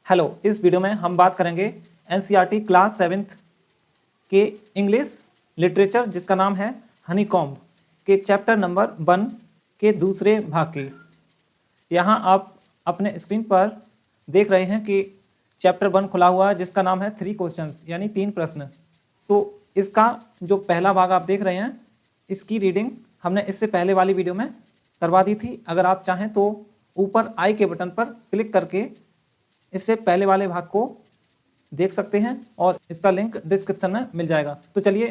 Hello, इस video में हम बात करेंगे एनसीईआरटी क्लास 7th के इंग्लिश लिटरेचर जिसका नाम है हनीकॉम्ब के चैप्टर नंबर 1 के दूसरे भाग की। यहाँ आप अपने स्क्रीन पर देख रहे हैं कि चैप्टर 1 खुला हुआ है जिसका नाम है 3 क्वेश्चंस यानी 3 प्रश्न। तो इसका जो पहला भाग आप देख रहे हैं इसकी रीडिंग हमने इससे पहले वाली वीडियो में करवा दी थी। अगर आप चाहें तो ऊपर आई के बटन पर क्लिक करके इससे पहले वाले भाग को देख सकते हैं और इसका लिंक डिस्क्रिप्शन में मिल जाएगा। तो चलिए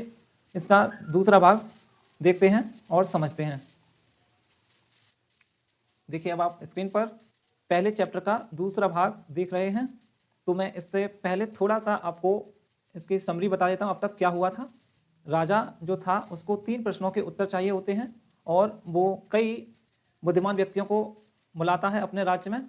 इसका दूसरा भाग देखते हैं और समझते हैं। देखिए, अब आप स्क्रीन पर पहले चैप्टर का दूसरा भाग देख रहे हैं। तो मैं इससे पहले थोड़ा सा आपको इसकी समरी बता देता हूँ अब तक क्या हुआ था। राजा जो था उसको 3 प्रश्नों के उत्तर चाहिए होते हैं और वो कई बुद्धिमान व्यक्तियों को बुलाता है अपने राज्य में,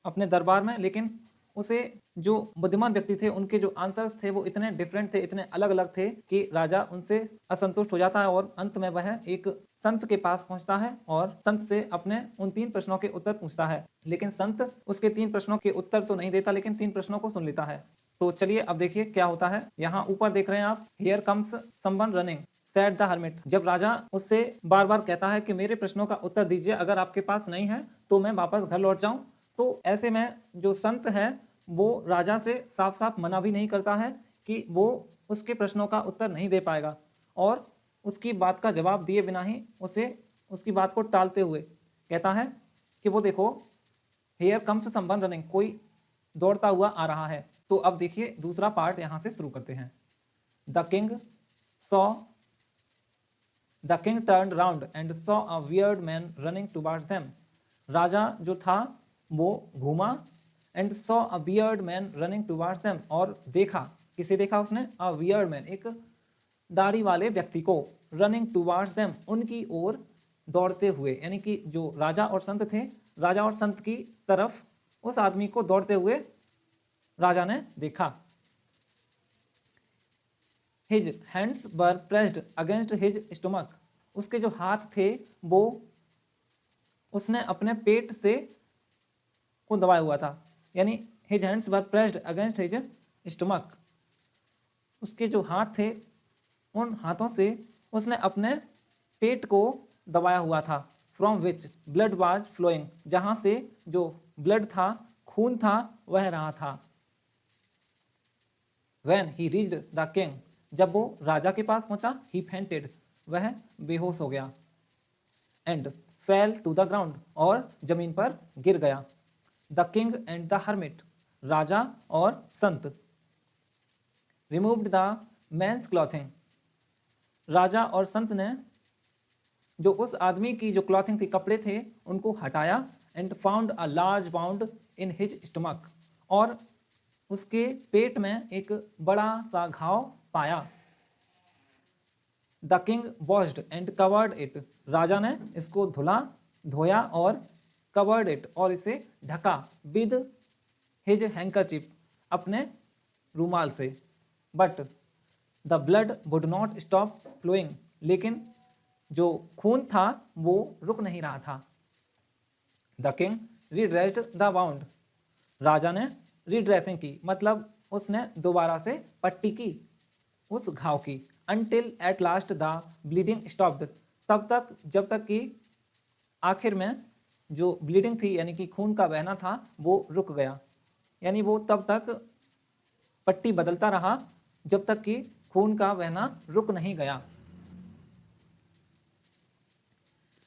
अपने दरबार में, लेकिन उसे जो बुद्धिमान व्यक्ति थे उनके जो आंसर्स थे वो इतने डिफरेंट थे, इतने अलग अलग थे कि राजा उनसे असंतुष्ट हो जाता है और अंत में वह एक संत के पास पहुंचता है और संत से अपने उन 3 प्रश्नों के उत्तर पूछता है। लेकिन संत उसके 3 प्रश्नों के उत्तर तो नहीं देता, लेकिन 3 प्रश्नों को सुन लेता है। तो चलिए अब देखिए क्या होता है। यहाँ ऊपर देख रहे हैं आप, here comes someone running sad the hermit. जब राजा उससे बार बार कहता है कि मेरे प्रश्नों का उत्तर दीजिए, अगर आपके पास नहीं है तो मैं वापस घर लौट जाऊं, तो ऐसे में जो संत है वो राजा से साफ साफ मना भी नहीं करता है कि वो उसके प्रश्नों का उत्तर नहीं दे पाएगा और उसकी बात का जवाब दिए बिना ही उसे उसकी बात को टालते हुए कहता है कि वो देखो, हियर कम्स समवन रनिंग, कोई दौड़ता हुआ आ रहा है। तो अब देखिए दूसरा पार्ट यहाँ से शुरू करते हैं। The king turned round and saw a weird man running towards them. राजा जो था वो घूमा and saw a weird man running towards them, और देखा, किसे देखा उसने? अ वियर्ड मैन, एक दाढ़ी वाले व्यक्ति को, रनिंग टुवर्ड्स देम, उनकी ओर दौड़ते हुए, यानी कि जो राजा और संत थे, राजा और संत की तरफ उस आदमी को दौड़ते हुए राजा ने देखा। His hands were pressed against his stomach, उसके जो हाथ थे वो उसने अपने पेट से को दबाया हुआ था, यानी his hands were pressed against his stomach, उसके जो हाथ थे उन हाथों से उसने अपने पेट को दबाया हुआ था। From which blood was flowing, जहां से जो ब्लड था, खून था, वह रहा था। When he reached the king, जब वो राजा के पास पहुंचा, ही फेंटेड, वह बेहोश हो गया। And fell to the ground, और जमीन पर गिर गया। The king and the hermit, राजा और संत। रिमूव्ड द मैन्स क्लॉथिंग, राजा और संत ने जो उस आदमी की जो क्लॉथिंग थी, कपड़े थे, उनको हटाया। And found a large wound in his stomach, और उसके पेट में एक बड़ा सा घाव पाया। The king washed and covered it, राजा ने इसको धोया और कवर्ड इट, और इसे ढका। विद हिज हैंकरचिप, अपने रूमाल से। But the blood would not stop flowing, लेकिन जो खून था वो रुक नहीं रहा था। The king redressed the wound, राजा ने रिड्रेसिंग की, मतलब उसने दोबारा से पट्टी की उस घाव की। Until at last the bleeding stopped, तब तक जब तक कि आखिर में जो ब्लीडिंग थी, यानी कि खून का बहना था, वो रुक गया। यानी वो तब तक पट्टी बदलता रहा जब तक कि खून का बहना रुक नहीं गया।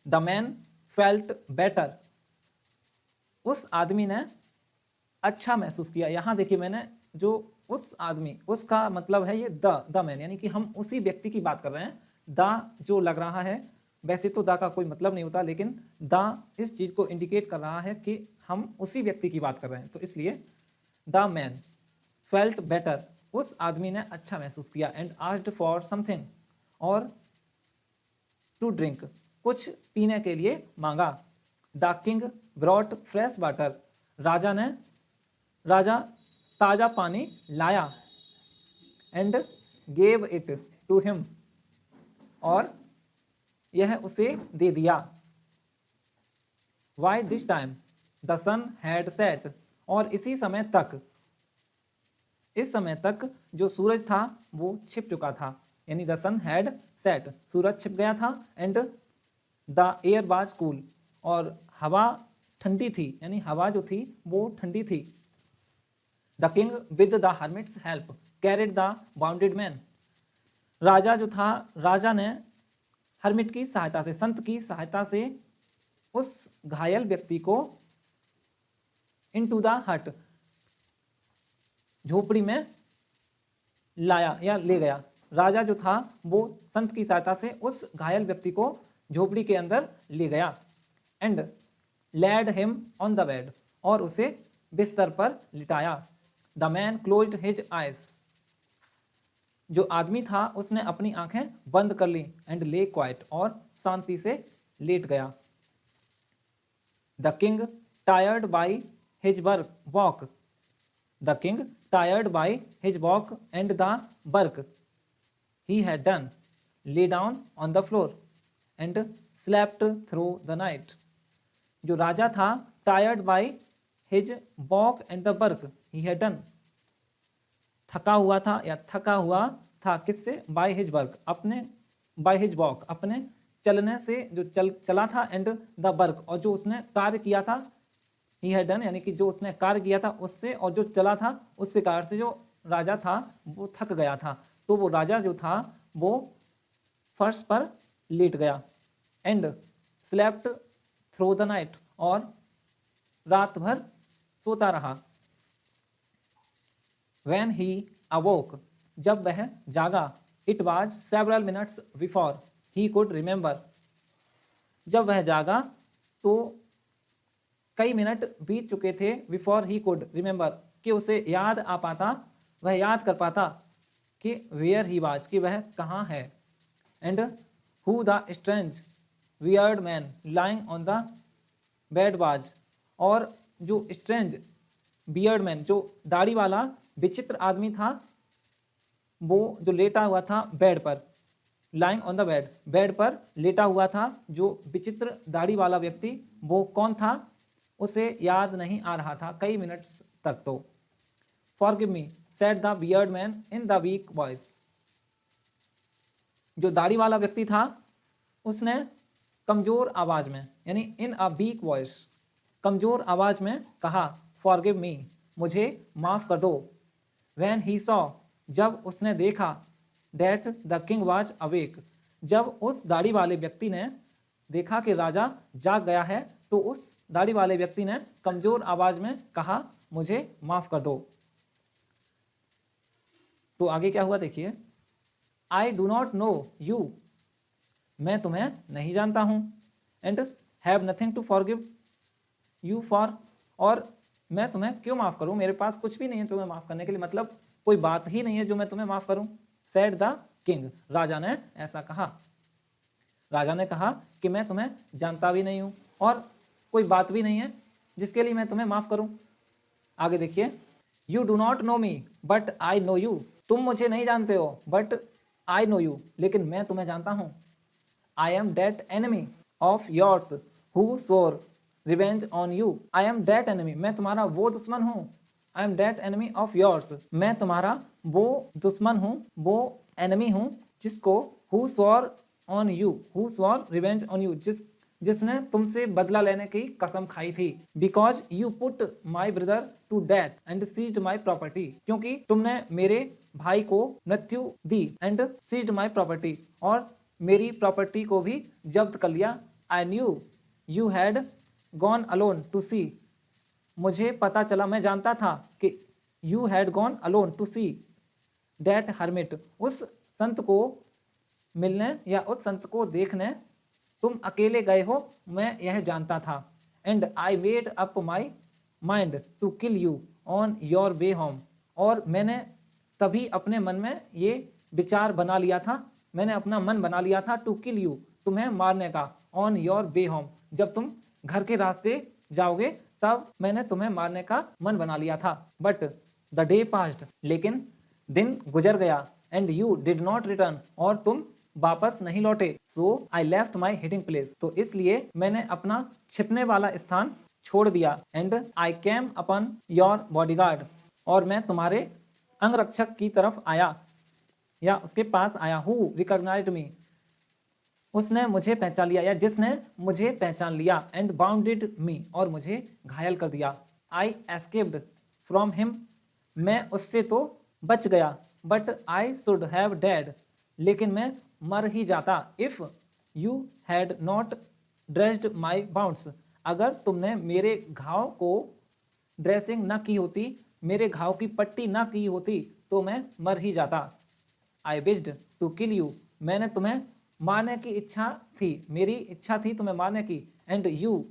द मैन फेल्ट बेटर, उस आदमी ने अच्छा महसूस किया। यहां देखिए, मैंने जो उस आदमी, उसका मतलब है ये द मैन, यानी कि हम उसी व्यक्ति की बात कर रहे हैं। द जो लग रहा है, वैसे तो द का कोई मतलब नहीं होता, लेकिन द इस चीज को इंडिकेट कर रहा है कि हम उसी व्यक्ति की बात कर रहे हैं, तो इसलिए द मैन फेल्ट बेटर, उस आदमी ने अच्छा महसूस किया। एंड आस्क्ड फॉर समथिंग, और टू ड्रिंक, कुछ पीने के लिए मांगा। The king brought fresh water, राजा ताजा पानी लाया। And gave it to him, और यह उसे दे दिया। By this time the sun had set, और इसी समय तक इस समय तक जो सूरज था वो छिप चुका था, यानी द सन हैड सेट, सूरज छिप गया था। And the air was cool, और हवा ठंडी थी, यानी हवा जो थी वो ठंडी थी। The king with the hermit's help carried the wounded man, राजा जो था, राजा ने हर्मिट की सहायता से, संत की सहायता से उस घायल व्यक्ति को इनटू द हट, झोपड़ी में लाया या ले गया। राजा जो था वो संत की सहायता से उस घायल व्यक्ति को झोपड़ी के अंदर ले गया। And laid him on the bed, और उसे बिस्तर पर लिटाया। The man closed his eyes, जो आदमी था उसने अपनी आंखें बंद कर ली। एंड ले क्वाइट, और शांति से लेट गया। The king tired by his walk, the king tired by his walk and the work he had done lay down on the floor and slept through the night, जो राजा था tired by his walk and the work he had done, थका हुआ था या थका हुआ था किससे, by his work, अपने by his walk, अपने चलने से, जो चला था, and the work, और जो उसने कार्य किया था, he had done, यानी कि जो उसने कार्य किया था उससे, और जो चला था उससे कार्य से जो राजा था वो थक गया था। तो वो राजा जो था वो फर्श पर लेट गया। And slept through the night, और रात भर सोता रहा। व्हेन ही अवोक, जब वह जागा, it was several minutes before he could remember, जब वह जागा तो कई मिनट बीत चुके थे, बिफोर ही कुड रिमेंबर, कि उसे याद आ पाता, वह याद कर पाता कि वेयर ही वाज, कि वह कहाँ है। And who the strange weird man lying on the bed was, और जो स्ट्रेंज बियर्ड मैन, जो दाढ़ी वाला विचित्र आदमी था, वो जो लेटा हुआ था बेड पर, lying on the bed, bed पर लेटा हुआ था, जो विचित्र दाढ़ी वाला व्यक्ति वो कौन था, उसे याद नहीं आ रहा था कई मिनट्स तक। तो forgive me said the beard man in the week voice, जो दाढ़ी वाला व्यक्ति था उसने कमजोर आवाज में, यानी इन अ वीक वॉइस, कमजोर आवाज में कहा, फॉरगिव मी, मुझे माफ कर दो। व्हेन ही सॉ, जब उसने देखा, that the king was awake, जब उस दाढ़ी वाले व्यक्ति ने देखा कि राजा जाग गया है, तो उस दाढ़ी वाले व्यक्ति ने कमजोर आवाज में कहा, मुझे माफ कर दो। तो आगे क्या हुआ देखिए, I do not know you, मैं तुम्हें नहीं जानता हूं। And have nothing to forgive you for, और मैं तुम्हें क्यों माफ करूं, मेरे पास कुछ भी नहीं है तुम्हें माफ करने के लिए, मतलब कोई बात ही नहीं है जो मैं तुम्हें माफ करूं। सेड द किंग, राजा ने ऐसा कहा। राजा ने कहा कि मैं तुम्हें जानता भी नहीं हूं और कोई बात भी नहीं है जिसके लिए मैं तुम्हें माफ करूं। आगे देखिए, you do not no me but I know you, तुम मुझे नहीं जानते हो बट आई नो यू, लेकिन मैं तुम्हें जानता हूं। I am that enemy of yours who swore revenge on you, I am that enemy, मैं तुम्हारा वो दुश्मन हूं। I am that enemy of yours, मैं तुम्हारा वो दुश्मन हूं, वो एनिमी हूं जिसको who swore on you, who swore revenge on you, जिसने तुमसे बदला लेने की कसम खाई थी। Because you put my brother to death and seized my property, क्योंकि तुमने मेरे भाई को मृत्यु दी, एंड सीज्ड माई प्रॉपर्टी, और मेरी प्रॉपर्टी को भी जब्त कर लिया। I knew you had gone alone to see, मुझे पता चला, मैं जानता था कि you had gone alone to see that hermit, उस संत को मिलने या उस संत को देखने तुम अकेले गए हो, मैं यह जानता था। And I made up my mind to kill you on your way home, और मैंने तभी अपने मन में ये विचार बना लिया था, मैंने अपना मन बना लिया था टू किल यू, तुम्हें मारने का, ऑन योर वे होम, जब तुम घर के रास्ते जाओगे तब मैंने तुम्हें मारने का मन बना लिया था। बट द डे पास्ड, लेकिन दिन गुजर गया, and you did not return, और तुम वापस नहीं लौटे। So I left my hiding place, तो इसलिए मैंने अपना छिपने वाला स्थान छोड़ दिया। And I came upon your bodyguard, और मैं तुम्हारे अंगरक्षक की तरफ आया या उसके पास आया। हु रिकॉग्नाइज्ड मी, उसने मुझे पहचान लिया या जिसने मुझे पहचान लिया। एंड बाउंडेड मी, और मुझे घायल कर दिया। आई एस्केप्ड फ्रॉम हिम, मैं उससे तो बच गया। But I should have dead, लेकिन मैं मर ही जाता। If you had not dressed my bounds, अगर तुमने मेरे घाव को ड्रेसिंग न की होती, मेरे घाव की पट्टी न की होती, तो मैं मर ही जाता। I wished to kill you, मैंने तुम्हें मारने की इच्छा थी, मेरी इच्छा थी तुम्हें मारने की। And you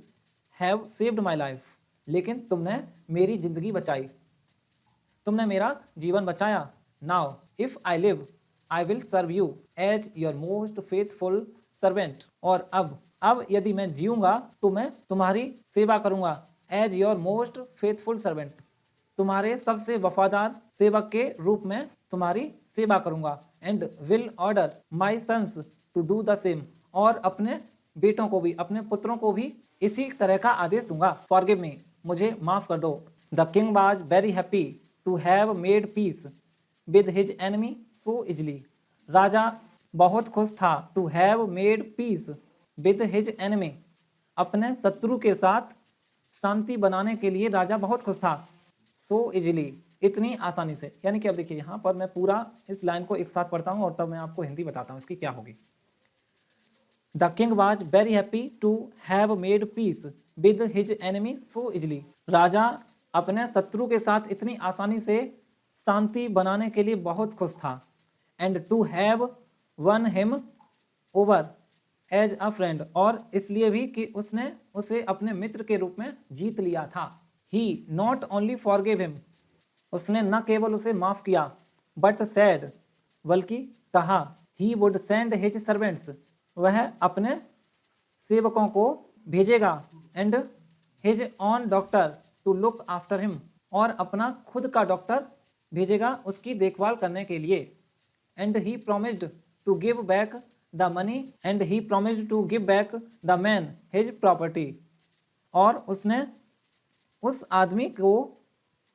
have saved my life, लेकिन तुमने मेरी जिंदगी बचाई, तुमने मेरा जीवन बचाया। Now if I live I will serve you as your most faithful servant, और अब यदि मैं जीऊंगा तो मैं तुम्हारी सेवा करूंगा। As your most faithful servant, तुम्हारे सबसे वफादार सेवक के रूप में तुम्हारी सेवा करूंगा। And will order my sons to do the same, और अपने बेटों को भी, अपने पुत्रों को भी इसी तरह का आदेश दूंगा। फॉरगिव मी, मुझे माफ कर दो। The king was very happy to have made peace with his enemy so easily, राजा बहुत खुश था। To have made peace with his enemy, अपने शत्रु के साथ शांति बनाने के लिए राजा बहुत खुश था। सो इजली, इतनी आसानी से। यानी कि अब देखिए यहाँ पर मैं पूरा इस लाइन को एक साथ पढ़ता हूँ और तब मैं आपको हिंदी बताता हूँ इसकी क्या होगी। The king was very happy to have made peace with his enemy so easily, राजा अपने शत्रु के साथ इतनी आसानी से शांति बनाने के लिए बहुत खुश था। And to have won him over as a friend, और इसलिए भी कि उसने उसे अपने मित्र के रूप में जीत लिया था। ही नॉट ओनली फॉरगिव हिम, उसने न केवल उसे माफ किया, बट सैड, बल्कि कहा, he would send his servants, वह अपने सेवकों को भेजेगा। And his own doctor to look after him, और अपना खुद का डॉक्टर भेजेगा उसकी देखभाल करने के लिए। And he promised to give back the money, and he promised to give back the man his property, और उसने उस आदमी को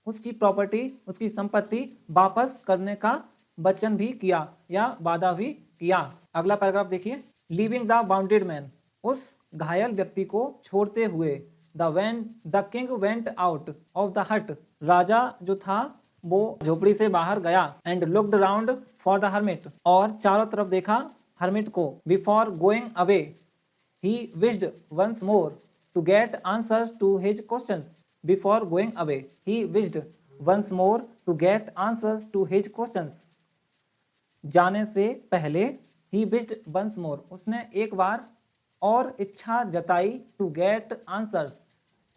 उसकी प्रॉपर्टी, उसकी संपत्ति वापस करने का वचन भी किया या वादा भी किया। अगला पैराग्राफ देखिए। लीविंग द बाउंडेड मैन, उस घायल व्यक्ति को छोड़ते हुए। The king went out of the hut, राजा जो था वो झोपड़ी से बाहर गया। And looked round for the hermit, और चारों तरफ देखा हर्मिट को। Before going away he wished once more to get answers to his questions. Before going away he wished once more to get answers to his questions, जाने से पहले ही wished once मोर, उसने एक बार और इच्छा जताई। टू गेट आंसर्स,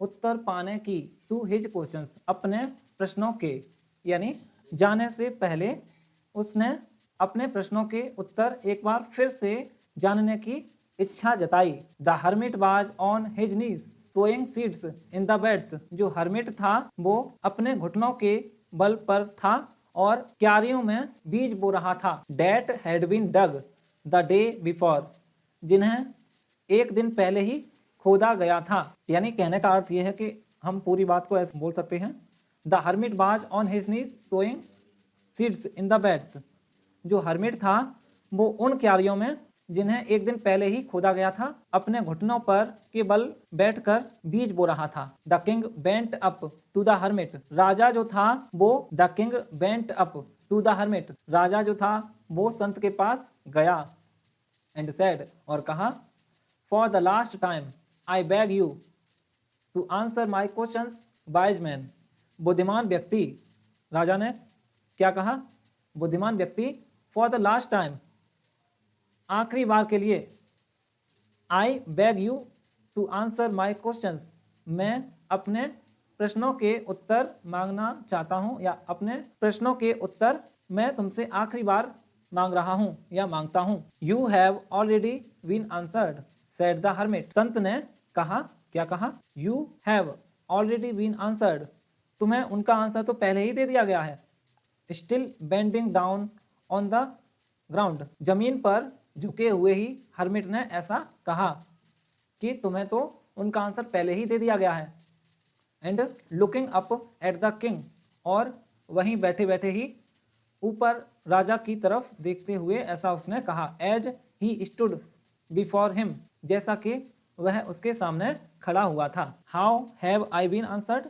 उत्तर पाने की। टू हिज क्वेश्चंस, अपने प्रश्नों के, यानी जाने से पहले उसने अपने प्रश्नों के उत्तर एक बार फिर से जानने की इच्छा जताई। The hermit was on his knees sowing seeds in the beds, जो हर्मिट था वो अपने घुटनों के बल पर था और क्यारियों में बीज बो रहा था। That had been dug the day before, जिन्हें एक दिन पहले ही खोदा गया था। यानी कहने का अर्थ यह है कि हम पूरी बात को ऐसे बोल सकते हैं। The hermit was on his knees sowing seeds in the beds, जो हर्मिट था वो उन क्यारियों में जिन्हें एक दिन पहले ही खोदा गया था, अपने घुटनों पर के बल बैठकर बीज बो रहा था। The king bent up to the hermit, राजा जो था वो the king bent up to the hermit, राजा जो था वो संत के पास गया। एंड सेड, और कहा, for the last time I beg you to answer my questions wise man. बुद्धिमान व्यक्ति, राजा ने क्या कहा? बुद्धिमान व्यक्ति, फॉर द लास्ट टाइम, आखिरी बार के लिए, I beg you to answer my questions, मैं अपने प्रश्नों के उत्तर मांगना चाहता हूं, या अपने प्रश्नों के उत्तर मैं तुमसे आखिरी बार मांग रहा हूं या मांगता हूं। You have already been answered said the hermit, संत ने कहा, क्या कहा? You have already been answered, तुम्हें उनका आंसर तो पहले ही दे दिया गया है। Still bending down on the ground, जमीन पर झुके हुए ही हर्मिट ने ऐसा कहा कि तुम्हें तो उनका आंसर पहले ही दे दिया गया है। And looking up at the king, और वहीं बैठे बैठे ही ऊपर राजा की तरफ देखते हुए ऐसा उसने कहा, as he stood before him, जैसा कि वह उसके सामने खड़ा हुआ था। How have I been answered,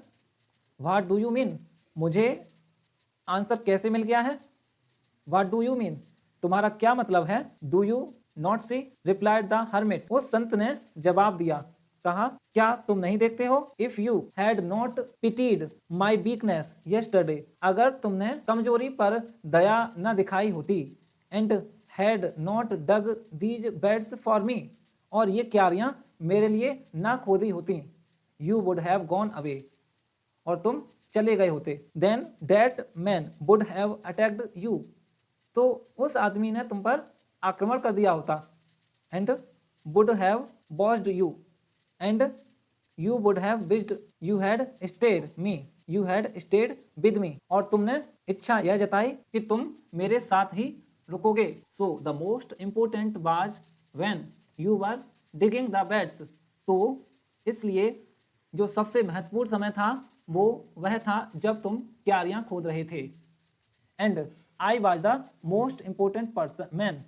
what do you mean, मुझे आंसर कैसे मिल गया है। व्हाट डू यू मीन, तुम्हारा क्या मतलब है। Do you not see, replied the hermit, उस संत ने जवाब दिया, कहा, क्या तुम नहीं देखते हो। If you had not pitied my weakness yesterday, अगर तुमने कमजोरी पर दया न दिखाई होती, and had not dug these beds for me, और ये क्यारियां मेरे लिए ना खोदी होती, you would have gone away, और तुम चले गए होते। Then that man would have attacked you, तो उस आदमी ने तुम पर आक्रमण कर दिया होता। And would have bossed you, and you would have wished you had stayed me, you had stayed with me, और तुमने इच्छा यह जताई कि तुम मेरे साथ ही रुकोगे। So the most important was when you were digging the beds, तो इसलिए जो सबसे महत्वपूर्ण समय था वो वह था जब तुम क्यारियां खोद रहे थे। And I was the most important person man,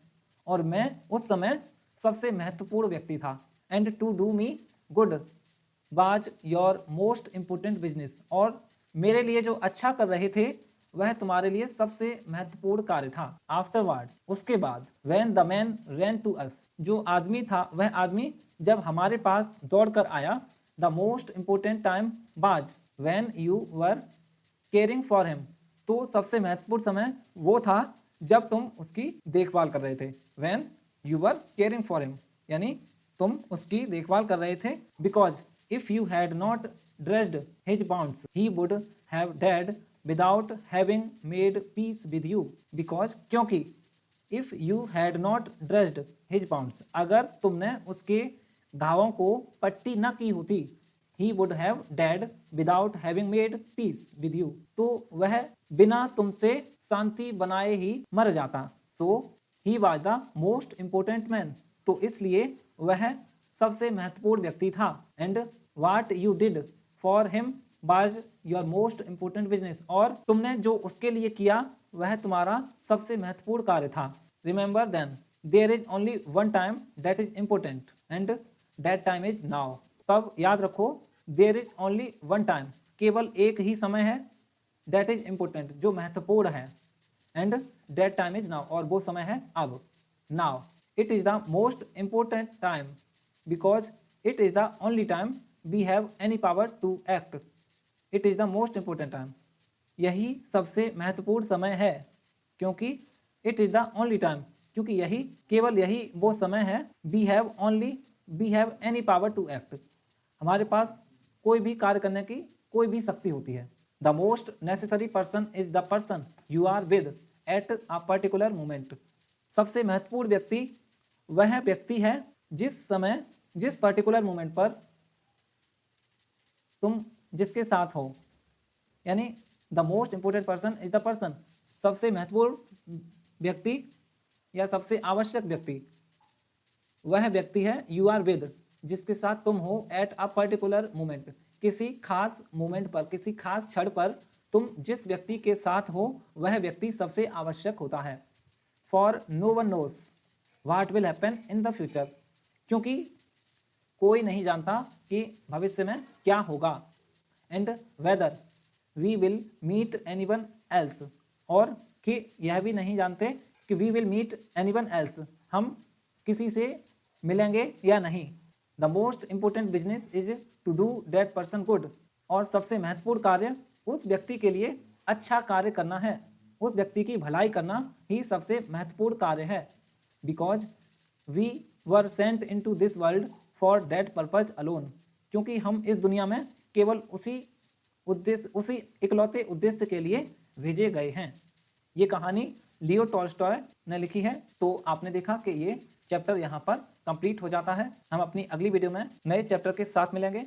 और मैं उस समय सबसे महत्वपूर्ण व्यक्ति था। And to do me good was your most important business, और मेरे लिए जो अच्छा कर रहे थे वह तुम्हारे लिए सबसे महत्वपूर्ण कार्य था। आफ्टरवर्ड्स, उसके बाद, when the man ran to us, जो आदमी था वह आदमी जब हमारे पास दौड़ कर आया, the most important time was when you were caring for him, तो सबसे महत्वपूर्ण समय वो था जब तुम उसकी देखभाल कर रहे थे। When you were caring for him, यानी तुम उसकी देखभाल कर रहे थे। Because if you had not dressed his wounds he would have dead without having made peace with you, because, क्योंकि, if you had not dressed his wounds, अगर तुमने उसके घावों को पट्टी न की होती, he would have dead without having made peace with you, तो वह बिना तुमसे शांति बनाए ही मर जाता। So he was the most important man, तो इसलिए वह सबसे महत्वपूर्ण व्यक्ति था। And what you did for him was your most important business, और तुमने जो उसके लिए किया वह तुम्हारा सबसे महत्वपूर्ण कार्य था। Remember then there is only one time that is important, and that time is now, तब याद रखो, there is only one time, केवल एक ही समय है, दैट इज इम्पोर्टेंट, जो महत्वपूर्ण है, and that time is now, और वो समय है अब, now. It is the most important time because it is the only time we have any power to act. It is the most important time, यही सबसे महत्वपूर्ण समय है, क्योंकि it is the only time, क्योंकि यही, केवल यही वो समय है, we have any power to act, हमारे पास कोई भी कार्य करने की कोई भी शक्ति होती है। The most necessary person is the person you are with at a particular moment, सबसे महत्वपूर्ण व्यक्ति वह व्यक्ति है जिस समय, जिस पर्टिकुलर मोमेंट पर तुम जिसके साथ हो, यानी the most important person is the person, सबसे महत्वपूर्ण व्यक्ति या सबसे आवश्यक व्यक्ति वह व्यक्ति है यू आर विद, जिसके साथ तुम हो एट अ पर्टिकुलर मोमेंट, किसी खास मोमेंट पर, किसी खास क्षण पर तुम जिस व्यक्ति के साथ हो वह व्यक्ति सबसे आवश्यक होता है। For no one knows what will happen in the future, क्योंकि कोई नहीं जानता कि भविष्य में क्या होगा। And whether we will meet anyone else, और कि यह भी नहीं जानते कि we will meet anyone else, हम किसी से मिलेंगे या नहीं। The most important business is to do that person good, और सबसे महत्वपूर्ण कार्य उस व्यक्ति के लिए अच्छा कार्य करना है, उस व्यक्ति की भलाई करना ही सबसे महत्वपूर्ण कार्य है। Because we were sent into this world for that purpose alone, क्योंकि हम इस दुनिया में केवल उसी उद्देश्य, उसी इकलौते उद्देश्य के लिए भेजे गए हैं। ये कहानी लियो टॉल्स्टॉय ने लिखी है। तो आपने देखा कि ये चैप्टर यहाँ पर कंप्लीट हो जाता है। हम अपनी अगली वीडियो में नए चैप्टर के साथ मिलेंगे।